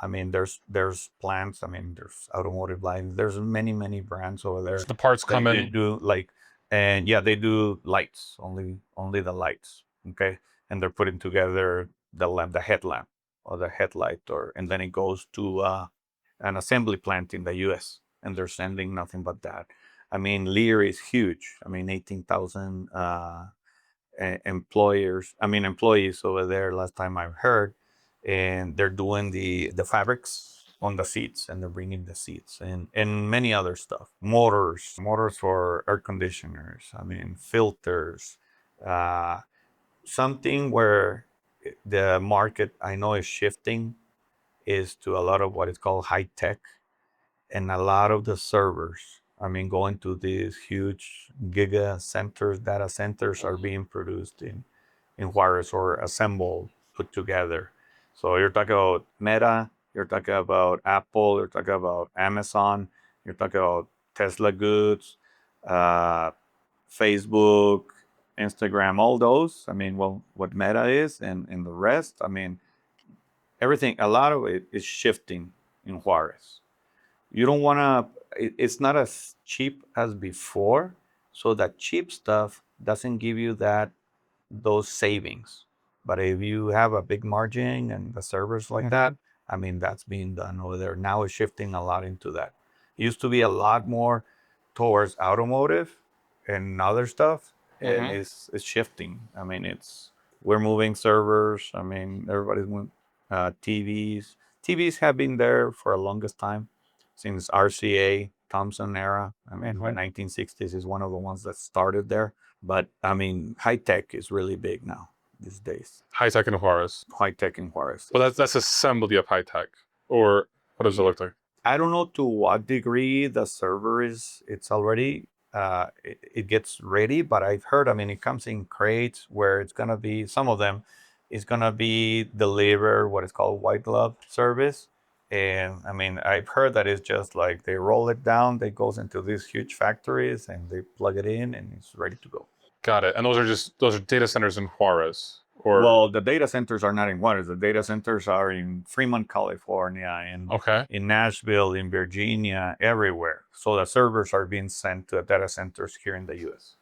I mean, there's plants. I mean, there's automotive lines. There's many brands over there So the parts that come they in. do like, and yeah, they do lights only the lights. Okay, and they're putting together the lamp, the headlamp, or the headlight, or and then it goes to an assembly plant in the U.S. and they're sending nothing but that. I mean, Lear is huge. I mean, 18,000 employees over there. Last time I heard, and they're doing the fabrics on the seats, and they're bringing the seats and many other stuff. Motors for air conditioners. I mean, filters. Uh, Something where the market I know is shifting is to a lot of what is called high tech and a lot of the servers. I mean, going to these huge giga centers, data centers are being produced in Juarez or assembled, put together. So you're talking about Meta, you're talking about Apple, you're talking about Amazon, you're talking about Tesla goods, uh, Facebook, Instagram, all those. I mean, well, what Meta is and the rest, I mean, everything, a lot of it is shifting in Juarez. You don't want to, it's not as cheap as before. So that cheap stuff doesn't give you those savings. But if you have a big margin and the servers like that, I mean, that's being done over there. Now it's shifting a lot into that. It used to be a lot more towards automotive and other stuff, and Hmm. it's shifting. I mean, we're moving servers. I mean, everybody's moving TVs. TVs have been there for the longest time since RCA Thomson era. I mean, the 1960s is one of the ones that started there. But I mean, high tech is really big now these days. High tech in Juarez. High tech in Juarez. But that's assembly of high tech. Or what does it look like? I don't know to what degree the server it's already it gets ready, but I've heard. I mean, it comes in crates where it's gonna be some of them is gonna be delivered what is called white glove service. And I mean, I've heard that it's just like they roll it down, it goes into these huge factories, and they plug it in, and it's ready to go. Got it. And those are data centers in Juarez. Or Well, the data centers are not in Juarez. The data centers are in Fremont, California, okay. in Nashville, in Virginia, everywhere. So the servers are being sent to the data centers here in the U.S.